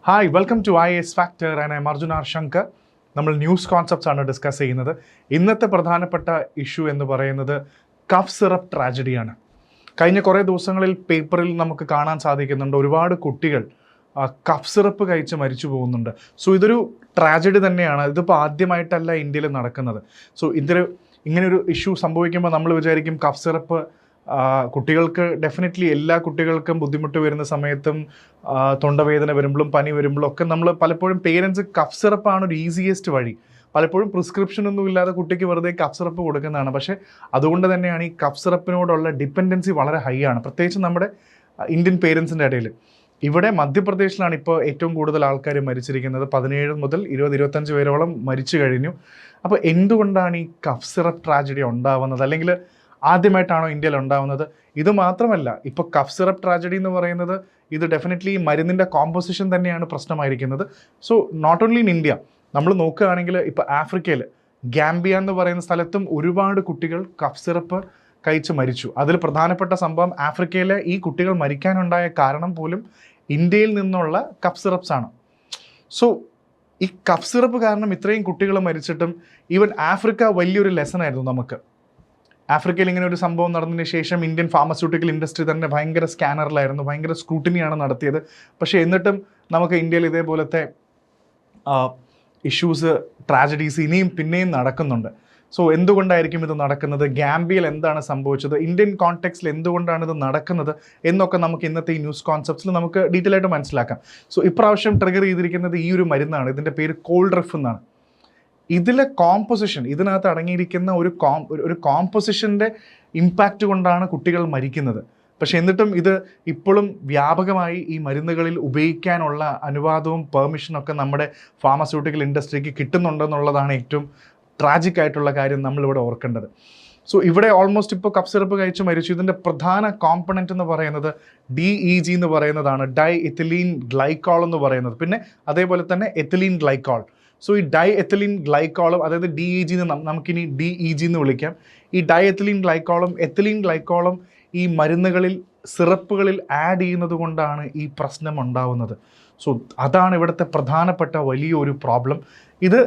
Hi welcome to IAS factor and I Arjun R Shankar. നമ്മൾ news concepts ആണ് discuss ചെയ്യുന്നത്. ഇന്നത്തെ പ്രധാനപ്പെട്ട ഇഷ്യൂ എന്ന് പറയുന്നത് കഫ് സിറപ്പ് ട്രാജഡിയാണ്. കഴിഞ്ഞ കുറേ ദിവസങ്ങളിൽ പേപ്പറിൽ നമുക്ക് കാണാൻ സാധിക്കുന്നുണ്ട് ഒരുപാട് കുട്ടികൾ കഫ് സിറപ്പ് കഴിച്ച് മരിച്ചു പോകുന്നുണ്ട്. സോ ഇതൊരു ട്രാജഡി തന്നെയാണ്. ഇതിപ്പോൾ ആദ്യമായിട്ടല്ല ഇന്ത്യയിൽ നടക്കുന്നത്. സോ ഇങ്ങനൊരു ഇഷ്യൂ സംഭവിക്കുമ്പോൾ നമ്മൾ വിചാരിക്കും കഫ് സിറപ്പ് കുട്ടികൾക്ക് ഡെഫിനറ്റ്ലി എല്ലാ കുട്ടികൾക്കും ബുദ്ധിമുട്ട് വരുന്ന സമയത്തും തൊണ്ടവേദന വരുമ്പോഴും പനി വരുമ്പോഴും ഒക്കെ നമ്മൾ പലപ്പോഴും പേരൻസ് കഫ് സിറപ്പാണ് ഒരു ഈസിയസ്റ്റ് വഴി. പലപ്പോഴും പ്രിസ്ക്രിപ്ഷനൊന്നും ഇല്ലാതെ കുട്ടിക്ക് വെറുതെ കഫ് സിറപ്പ് കൊടുക്കുന്നതാണ്. പക്ഷേ അതുകൊണ്ട് തന്നെയാണ് ഈ കഫ് സിറപ്പിനോടുള്ള ഡിപ്പെൻഡൻസി വളരെ ഹൈ ആണ്, പ്രത്യേകിച്ച് നമ്മുടെ ഇന്ത്യൻ പേരൻസിൻ്റെ ഇടയിൽ. ഇവിടെ മധ്യപ്രദേശിലാണ് ഇപ്പോൾ ഏറ്റവും കൂടുതൽ ആൾക്കാർ മരിച്ചിരിക്കുന്നത്. 17 മുതൽ 20-25 പേരോളം മരിച്ചു കഴിഞ്ഞു. അപ്പോൾ എന്തുകൊണ്ടാണ് ഈ കഫ് സിറപ്പ് ട്രാജഡി ഉണ്ടാവുന്നത്? അല്ലെങ്കിൽ ആദ്യമായിട്ടാണോ ഇന്ത്യയിൽ ഉണ്ടാവുന്നത്? ഇത് മാത്രമല്ല, ഇപ്പോൾ കഫ് സിറപ്പ് ട്രാജഡി എന്ന് പറയുന്നത് ഇത് ഡെഫിനറ്റ്ലി മരുന്നിൻ്റെ കോമ്പോസിഷൻ തന്നെയാണ് പ്രശ്നമായിരിക്കുന്നത്. So not only in India, നമ്മൾ നോക്കുകയാണെങ്കിൽ ഇപ്പോൾ ആഫ്രിക്കയിൽ ഗാംബിയ എന്ന് പറയുന്ന സ്ഥലത്തും ഒരുപാട് കുട്ടികൾ കഫ് സിറപ്പ് കഴിച്ച് മരിച്ചു. അതിൽ പ്രധാനപ്പെട്ട സംഭവം ആഫ്രിക്കയിലെ ഈ കുട്ടികൾ മരിക്കാനുണ്ടായ കാരണം പോലും ഇന്ത്യയിൽ നിന്നുള്ള കഫ് സിറപ്സ് ആണ്. സോ ഈ കഫ് സിറപ്പ് കാരണം ഇത്രയും കുട്ടികൾ മരിച്ചിട്ടും ഈവൻ ആഫ്രിക്ക വലിയൊരു ലെസൺ ആയിരുന്നു നമുക്ക്. ആഫ്രിക്കയിൽ ഇങ്ങനെ ഒരു സംഭവം നടന്നതിന് ശേഷം ഇന്ത്യൻ ഫാർമസ്യൂട്ടിക്കൽ ഇൻഡസ്ട്രി തന്നെ ഭയങ്കര സ്കാനറിലായിരുന്നു, ഭയങ്കര സ്ക്രൂട്ടിനിയാണ് നടത്തിയത്. പക്ഷേ എന്നിട്ടും നമുക്ക് ഇന്ത്യയിൽ ഇതേപോലത്തെ ഇഷ്യൂസ്, ട്രാജഡീസ് ഇനിയും പിന്നെയും നടക്കുന്നുണ്ട്. സോ എന്തുകൊണ്ടായിരിക്കും ഇത് നടക്കുന്നത്? ഗാംബിയയിൽ എന്താണ് സംഭവിച്ചത്? ഇന്ത്യൻ കോണ്ടെക്സ്റ്റിൽ എന്തുകൊണ്ടാണ് ഇത് നടക്കുന്നത് എന്നൊക്കെ നമുക്ക് ഇന്നത്തെ ഈ ന്യൂസ് കോൺസെപ്റ്റ്സിൽ നമുക്ക് ഡീറ്റെയിൽ ആയിട്ട് മനസ്സിലാക്കാം. സോ ഇപ്രാവശ്യം ട്രിഗർ ചെയ്തിരിക്കുന്നത് ഈ ഒരു മരുന്നാണ്. ഇതിൻ്റെ പേര് കോൾഡ്രിഫ് എന്നാണ്. ഇതിലെ കോമ്പോസിഷൻ, ഇതിനകത്ത് അടങ്ങിയിരിക്കുന്ന ഒരു കോമ്പോസിഷൻ്റെ ഇമ്പാക്റ്റ് കൊണ്ടാണ് കുട്ടികൾ മരിക്കുന്നത്. പക്ഷെ എന്നിട്ടും ഇത് ഇപ്പോഴും വ്യാപകമായി ഈ മരുന്നുകളിൽ ഉപയോഗിക്കാനുള്ള അനുവാദവും പെർമിഷനൊക്കെ നമ്മുടെ ഫാർമസ്യൂട്ടിക്കൽ ഇൻഡസ്ട്രിക്ക് കിട്ടുന്നുണ്ടെന്നുള്ളതാണ് ഏറ്റവും ട്രാജിക് ആയിട്ടുള്ള കാര്യം നമ്മളിവിടെ ഓർക്കേണ്ടത്. സോ ഇവിടെ ഓൾമോസ്റ്റ് ഇപ്പോൾ കഫ് സിറപ്പ് കഴിച്ച് മരിച്ചു. ഇതിൻ്റെ പ്രധാന കോമ്പണൻറ്റ് എന്ന് പറയുന്നത് DEG എന്ന് പറയുന്നതാണ്, ഡൈ എത്തിലീൻ ഗ്ലൈക്കോൾ എന്ന് പറയുന്നത്. പിന്നെ അതേപോലെ തന്നെ എത്തിലീൻ ഗ്ലൈക്കോൾ. സോ ഈ ഡൈ എത്തിലീൻ ഗ്ലൈക്കോളും, അതായത് DEG എന്ന് നമുക്കിനി DEG എന്ന് വിളിക്കാം. ഈ ഡൈ എത്തിലീൻ ഗ്ലൈക്കോളും ഈ മരുന്നുകളിൽ, സിറപ്പുകളിൽ ആഡ് ചെയ്യുന്നത് കൊണ്ടാണ് ഈ പ്രശ്നം ഉണ്ടാവുന്നത്. സോ അതാണ് ഇവിടുത്തെ പ്രധാനപ്പെട്ട വലിയൊരു പ്രോബ്ലം. ഇത്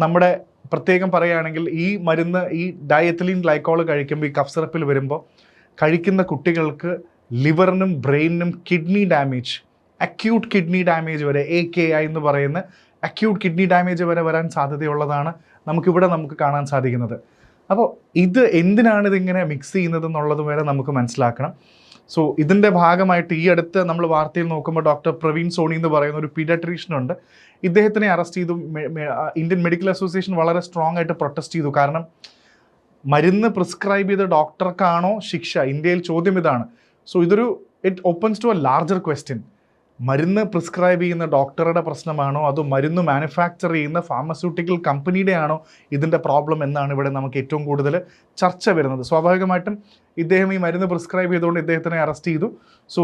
നമ്മുടെ പ്രത്യേകം പറയുകയാണെങ്കിൽ ഈ മരുന്ന്, ഈ ഡൈ എത്തിലീൻ ഗ്ലൈക്കോൾ കഴിക്കുമ്പോൾ, ഈ കഫ് സിറപ്പിൽ വരുമ്പോൾ കഴിക്കുന്ന കുട്ടികൾക്ക് ലിവറിനും ബ്രെയിനിനും kidney damage, acute kidney damage വരെ, AKI എന്ന് പറയുന്ന അക്യൂട്ട് കിഡ്നി ഡാമേജ് വരെ വരാൻ സാധ്യതയുള്ളതാണ് നമുക്ക് കാണാൻ സാധിക്കുന്നത്. അപ്പോൾ ഇത് എന്തിനാണ് ഇതിങ്ങനെ മിക്സ് ചെയ്യുന്നത് എന്നുള്ളത് വരെ നമുക്ക് മനസ്സിലാക്കണം. സോ ഇതിൻ്റെ ഭാഗമായിട്ട് ഈ അടുത്ത് നമ്മൾ വാർത്തയിൽ നോക്കുമ്പോൾ ഡോക്ടർ പ്രവീൺ സോണി എന്ന് പറയുന്ന ഒരു പീഡിയാട്രീഷ്യനുണ്ട്. ഇദ്ദേഹത്തിനെ അറസ്റ്റ് ചെയ്തു. ഇന്ത്യൻ മെഡിക്കൽ അസോസിയേഷൻ വളരെ സ്ട്രോങ് ആയിട്ട് പ്രൊട്ടസ്റ്റ് ചെയ്തു. കാരണം മരുന്ന് പ്രിസ്ക്രൈബ് ചെയ്ത ഡോക്ടർക്കാണോ ശിക്ഷ? ഇന്ത്യയിൽ ചോദ്യം ഇതാണ്. So it opens to a larger question. മരുന്ന് പ്രിസ്ക്രൈബ് ചെയ്യുന്ന ഡോക്ടറുടെ പ്രശ്നമാണോ, അതോ മരുന്ന് മാനുഫാക്ചർ ചെയ്യുന്ന ഫാർമസ്യൂട്ടിക്കൽ കമ്പനിയുടെ ആണോ ഇതിൻ്റെ പ്രോബ്ലം എന്നാണ് ഇവിടെ നമുക്ക് ഏറ്റവും കൂടുതൽ ചർച്ച വരുന്നത്. സ്വാഭാവികമായിട്ടും ഇദ്ദേഹം ഈ മരുന്ന് പ്രിസ്ക്രൈബ് ചെയ്തുകൊണ്ട് ഇദ്ദേഹത്തിനെ അറസ്റ്റ് ചെയ്തു. So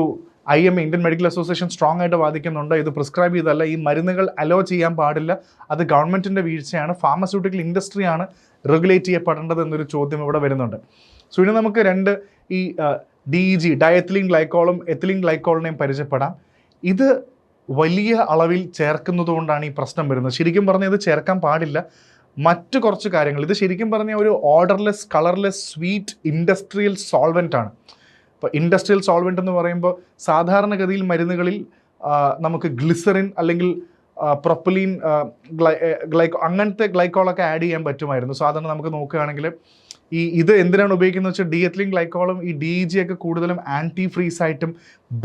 IMA, Indian medical association, strong ആയിട്ട് വാദിക്കുന്നുണ്ട് ഇത് പ്രിസ്ക്രൈബ് ചെയ്തല്ല, ഈ മരുന്നുകൾ അലോ ചെയ്യാൻ പാടില്ല, അത് ഗവൺമെൻറ്റിൻ്റെ വീഴ്ചയാണ്, ഫാർമസ്യൂട്ടിക്കൽ ഇൻഡസ്ട്രിയാണ് റെഗുലേറ്റ് ചെയ്യപ്പെടേണ്ടത് എന്നൊരു ചോദ്യം ഇവിടെ വരുന്നുണ്ട്. സോ ഇനി നമുക്ക് രണ്ട് ഈ DEG, ഡൈ എത്തിലീൻ ഗ്ലൈക്കോളും എത്തിലീൻ ഗ്ലൈക്കോളിനെയും പരിചയപ്പെടാം. ഇത് വലിയ അളവിൽ ചേർക്കുന്നത് കൊണ്ടാണ് ഈ പ്രശ്നം വരുന്നത്. ശരിക്കും പറഞ്ഞാൽ ഇത് ചേർക്കാൻ പാടില്ല. മറ്റു കുറച്ച് കാര്യങ്ങൾ, ഇത് ശരിക്കും പറഞ്ഞാൽ ഒരു odourless, colourless, sweet industrial solvent ആണ്. ഇപ്പോൾ ഇൻഡസ്ട്രിയൽ സോൾവെൻ്റ് എന്ന് പറയുമ്പോൾ സാധാരണഗതിയിൽ മരുന്നുകളിൽ നമുക്ക് ഗ്ലിസറിൻ അല്ലെങ്കിൽ പ്രൊപ്പലീൻ, അങ്ങനത്തെ ഗ്ലൈക്കോളൊക്കെ ആഡ് ചെയ്യാൻ പറ്റുമായിരുന്നു. സാധാരണ നമുക്ക് നോക്കുകയാണെങ്കിൽ ഇത് എന്തിനാണ് ഉപയോഗിക്കുന്നത് വെച്ചാൽ ഡി എത്തിലീൻ ഗ്ലൈക്കോളും ഈ DEG ഒക്കെ കൂടുതലും ആൻറ്റി ഫ്രീസ് ആയിട്ടും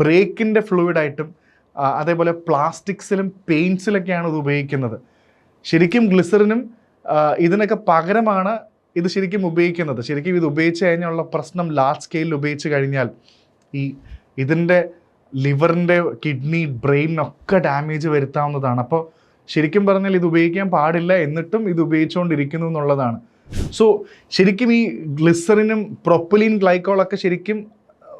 ബ്രേക്കിൻ്റെ ഫ്ലൂയിഡായിട്ടും അതേപോലെ പ്ലാസ്റ്റിക്സിലും പെയിൻസിലൊക്കെയാണ് ഇത് ഉപയോഗിക്കുന്നത്. ശരിക്കും ഗ്ലിസറിനും ഇതിനൊക്കെ പകരമാണ് ഇത് ശരിക്കും ഉപയോഗിക്കുന്നത്. ശരിക്കും ഇത് ഉപയോഗിച്ച് കഴിഞ്ഞുള്ള പ്രശ്നം ലാർജ് സ്കെയിലിൽ ഉപയോഗിച്ച് കഴിഞ്ഞാൽ ഇതിൻ്റെ ലിവറിൻ്റെ, കിഡ്നി, ബ്രെയിനൊക്കെ ഡാമേജ് വരുത്താവുന്നതാണ്. അപ്പോൾ ശരിക്കും പറഞ്ഞാൽ ഇത് ഉപയോഗിക്കാൻ പാടില്ല, എന്നിട്ടും ഇത് ഉപയോഗിച്ചുകൊണ്ടിരിക്കുന്നു എന്നുള്ളതാണ്. സോ ശരിക്കും ഈ ഗ്ലിസറിനും പ്രൊപ്പലീൻ ഗ്ലൈക്കോളൊക്കെ ശരിക്കും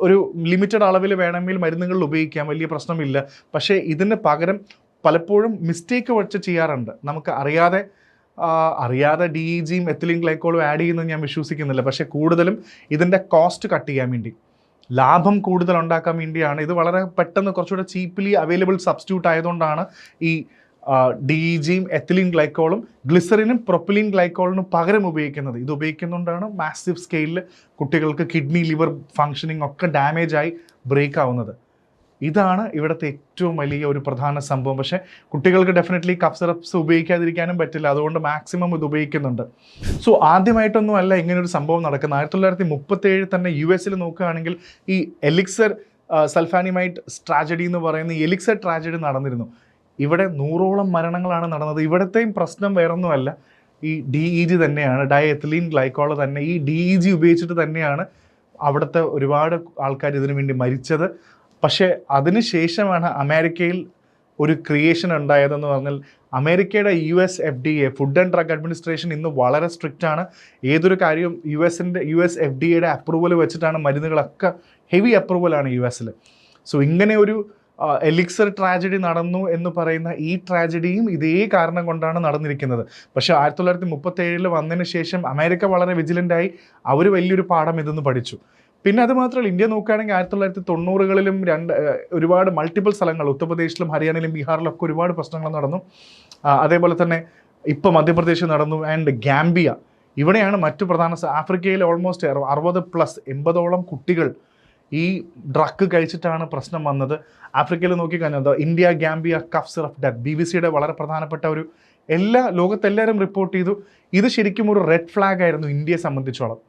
ഒരു ലിമിറ്റഡ് അളവിൽ വേണമെങ്കിൽ മരുന്നുകളിൽ ഉപയോഗിക്കാം, വലിയ പ്രശ്നമില്ല. പക്ഷേ ഇതിന് പകരം പലപ്പോഴും മിസ്റ്റേക്ക് വെച്ച് ചെയ്യാറുണ്ട്. നമുക്ക് അറിയാതെ DEGയും എത്തിലീൻ ഗ്ലൈക്കോളും ആഡ് ചെയ്യുന്നത് ഞാൻ വിശ്വസിക്കുന്നില്ല. പക്ഷേ കൂടുതലും ഇതിൻ്റെ കോസ്റ്റ് കട്ട് ചെയ്യാൻ വേണ്ടി, ലാഭം കൂടുതൽ ഉണ്ടാക്കാൻ വേണ്ടിയാണ്. ഇത് വളരെ പെട്ടെന്ന് കുറച്ചുകൂടെ ചീപ്ലി അവൈലബിൾ സബ്സ്റ്റിറ്റ്യൂട്ട് ആയതുകൊണ്ടാണ് ഈ DEGയും എത്തിലീൻ ഗ്ലൈക്കോളും ഗ്ലിസറിനും പ്രൊപ്പിലീൻ ഗ്ലൈക്കോളിനും പകരം ഉപയോഗിക്കുന്നത്. ഇത് ഉപയോഗിക്കുന്നതുകൊണ്ടാണ് മാസീവ് സ്കെയിലിൽ കുട്ടികൾക്ക് കിഡ്നി ലിവർ ഫങ്ഷനിങ് ഒക്കെ ഡാമേജ് ആയി ബ്രേക്ക് ആവുന്നത്. ഇതാണ് ഇവിടുത്തെ ഏറ്റവും വലിയ ഒരു പ്രധാന സംഭവം. പക്ഷേ കുട്ടികൾക്ക് ഡെഫിനറ്റ്ലി കഫ് സിറപ്സ് ഉപയോഗിക്കാതിരിക്കാനും പറ്റില്ല, അതുകൊണ്ട് മാക്സിമം ഇത് ഉപയോഗിക്കുന്നുണ്ട്. സോ ആദ്യമായിട്ടൊന്നും അല്ല ഇങ്ങനൊരു സംഭവം നടക്കുന്നത്. 1937 തന്നെ US നോക്കുകയാണെങ്കിൽ ഈ എലിക്സർ സൾഫാനിമൈഡ് ട്രാജഡി എന്ന് പറയുന്ന ഈ എലിക്സർ ട്രാജഡി നടന്നിരുന്നു. ഇവിടെ 100ഓളം മരണങ്ങളാണ് നടന്നത്. ഇവിടത്തെയും പ്രശ്നം വേറൊന്നുമല്ല, ഈ DEG തന്നെയാണ്, ഡൈ എത്തിലീൻ ഗ്ലൈക്കോൾ തന്നെ. ഈ DEG ഉപയോഗിച്ചിട്ട് തന്നെയാണ് അവിടുത്തെ ഒരുപാട് ആൾക്കാർ ഇതിനു വേണ്ടി മരിച്ചത്. പക്ഷേ അതിനുശേഷമാണ് അമേരിക്കയിൽ ഒരു ക്രിയേഷൻ ഉണ്ടായതെന്ന് പറഞ്ഞാൽ അമേരിക്കയുടെ US FDA food and drug administration ഇന്ന് വളരെ സ്ട്രിക്റ്റ് ആണ്. ഏതൊരു കാര്യവും US FDAയുടെ അപ്രൂവൽ വെച്ചിട്ടാണ് മരുന്നുകളൊക്കെ, ഹെവി അപ്രൂവലാണ് US. സോ ഇങ്ങനെ ഒരു എലിക്സർ ട്രാജഡി നടന്നു എന്ന് പറയുന്ന ഈ ട്രാജഡിയും ഇതേ കാരണം കൊണ്ടാണ് നടന്നിരിക്കുന്നത്. പക്ഷേ 1937 വന്നതിന് ശേഷം അമേരിക്ക വളരെ വിജിലൻ്റായി, അവർ വലിയൊരു പാഠം ഇതെന്ന് പഠിച്ചു. പിന്നെ അത് മാത്രമല്ല, ഇന്ത്യ നോക്കുകയാണെങ്കിൽ 1990കളിലും ഒരുപാട് മൾട്ടിപ്പിൾ സ്ഥലങ്ങൾ, ഉത്തർപ്രദേശിലും ഹരിയാനയിലും ബീഹാറിലൊക്കെ ഒരുപാട് പ്രശ്നങ്ങൾ നടന്നു. അതേപോലെ തന്നെ ഇപ്പോൾ മധ്യപ്രദേശിൽ നടന്നു. ആൻഡ് ഗാംബിയ, ഇവിടെയാണ് മറ്റു പ്രധാന, ആഫ്രിക്കയിൽ ഓൾമോസ്റ്റ് 60+80ഓളം കുട്ടികൾ ഈ ഡ്രഗ് കഴിച്ചിട്ടാണ് പ്രശ്നം വന്നത്. ആഫ്രിക്കയിൽ നോക്കിക്കഴിഞ്ഞാൽ India Gambia cough syrup death, BBC വളരെ പ്രധാനപ്പെട്ട ഒരു, ലോകത്തെല്ലാവരും റിപ്പോർട്ട് ചെയ്തു. ഇത് ശരിക്കും ഒരു റെഡ് ഫ്ലാഗ് ആയിരുന്നു ഇന്ത്യയെ സംബന്ധിച്ചോളം.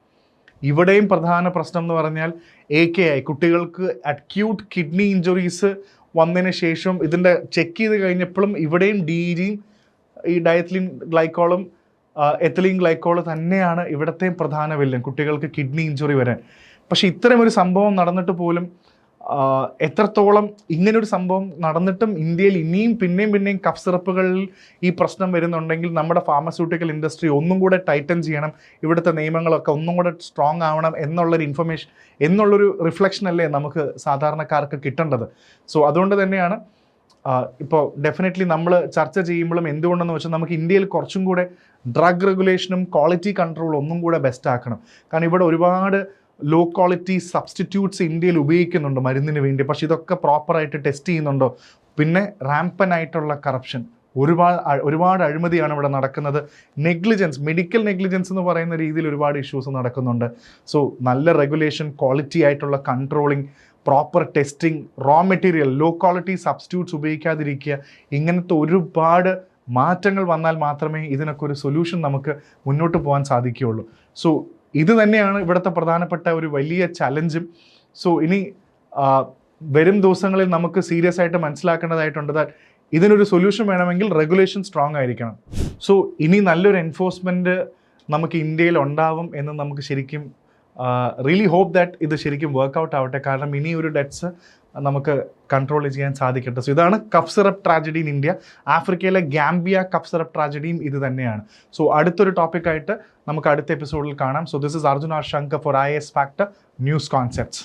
ഇവിടെയും പ്രധാന പ്രശ്നം എന്ന് പറഞ്ഞാൽ AKI, കുട്ടികൾക്ക് അക്യൂട്ട് കിഡ്നി ഇഞ്ചുറീസ് വന്നതിന് ശേഷം ഇതിൻ്റെ ചെക്ക് ചെയ്ത് കഴിഞ്ഞപ്പോഴും ഇവിടെയും DEGയും ഈ ഡയത്തിലിൻ ഗ്ലൈക്കോളും എത്തിലീൻ ഗ്ലൈക്കോൾ തന്നെയാണ് ഇവിടത്തെയും പ്രധാന വില്ലൻ, കുട്ടികൾക്ക് കിഡ്നി ഇഞ്ചുറി വരാൻ. പക്ഷേ ഇത്തരം ഒരു സംഭവം നടന്നിട്ട് പോലും, എത്രത്തോളം ഇങ്ങനൊരു സംഭവം നടന്നിട്ടും ഇന്ത്യയിൽ ഇനിയും പിന്നെയും കഫ് സിറപ്പുകളിൽ ഈ പ്രശ്നം വരുന്നുണ്ടെങ്കിൽ നമ്മുടെ ഫാർമസ്യൂട്ടിക്കൽ ഇൻഡസ്ട്രി ഒന്നും കൂടെ ടൈറ്റൻ ചെയ്യണം, ഇവിടുത്തെ നിയമങ്ങളൊക്കെ ഒന്നും കൂടെ സ്ട്രോങ് ആവണം എന്നുള്ളൊരു റിഫ്ലക്ഷൻ അല്ലേ നമുക്ക് സാധാരണക്കാർക്ക് കിട്ടേണ്ടത്. സോ അതുകൊണ്ട് തന്നെയാണ് ഇപ്പോൾ ഡെഫിനറ്റ്ലി നമ്മൾ ചർച്ച ചെയ്യുമ്പോഴും എന്തുകൊണ്ടെന്ന് വെച്ചാൽ നമുക്ക് ഇന്ത്യയിൽ കുറച്ചും കൂടെ ഡ്രഗ് റെഗുലേഷനും ക്വാളിറ്റി കൺട്രോളും ഒന്നും കൂടെ ബെസ്റ്റ് ആക്കണം. കാരണം ഇവിടെ ഒരുപാട് ലോ ക്വാളിറ്റി സബ്സ്റ്റിറ്റ്യൂട്ട്സ് ഇന്ത്യയിൽ ഉപയോഗിക്കുന്നുണ്ട് മരുന്നിന് വേണ്ടി. പക്ഷേ ഇതൊക്കെ പ്രോപ്പറായിട്ട് ടെസ്റ്റ് ചെയ്യുന്നുണ്ടോ? പിന്നെ റാമ്പനായിട്ടുള്ള കറപ്ഷൻ, ഒരുപാട് അഴിമതിയാണ് ഇവിടെ നടക്കുന്നത്. നെഗ്ലിജൻസ്, മെഡിക്കൽ നെഗ്ലിജൻസ് എന്ന് പറയുന്ന രീതിയിൽ ഒരുപാട് ഇഷ്യൂസ് നടക്കുന്നുണ്ട്. സോ നല്ല റെഗുലേഷൻ, ക്വാളിറ്റി ആയിട്ടുള്ള controlling, proper testing, raw material, low quality substitutes ഉപയോഗിക്കാതിരിക്കുക, ഇങ്ങനത്തെ ഒരുപാട് മാറ്റങ്ങൾ വന്നാൽ മാത്രമേ ഇതിനൊക്കെ ഒരു സൊല്യൂഷൻ നമുക്ക് മുന്നോട്ട് പോകാൻ സാധിക്കുകയുള്ളൂ. സോ ഇത് തന്നെയാണ് ഇവിടുത്തെ പ്രധാനപ്പെട്ട ഒരു വലിയ ചലഞ്ചും. സോ ഇനി വരും ദിവസങ്ങളിൽ നമുക്ക് സീരിയസ് ആയിട്ട് മനസ്സിലാക്കേണ്ടതായിട്ടുണ്ട് ഇതിനൊരു സൊല്യൂഷൻ വേണമെങ്കിൽ റെഗുലേഷൻ സ്ട്രോങ് ആയിരിക്കണം. സോ ഇനി നല്ലൊരു എൻഫോഴ്സ്മെൻറ്റ് നമുക്ക് ഇന്ത്യയിൽ ഉണ്ടാവും എന്ന് നമുക്ക് ശരിക്കും റിയലി ഹോപ്പ് ദാറ്റ് ഇത് ശരിക്കും വർക്കൗട്ട് ആവട്ടെ. കാരണം ഇനി ഒരു ഡെത്ത്സ് നമുക്ക് കൺട്രോൾ ചെയ്യാൻ സാധിക്കട്ടെ. സോ ഇതാണ് cough syrup tragedy in India. ആഫ്രിക്കയിലെ ഗാംബിയ കഫ് സിറപ്പ് ട്രാജഡിയും ഇത് തന്നെയാണ്. സോ അടുത്തൊരു ടോപ്പിക്കായിട്ട് നമുക്ക് അടുത്ത എപ്പിസോഡിൽ കാണാം. So this is Arjun R Shankar for IAS Factor News Concepts.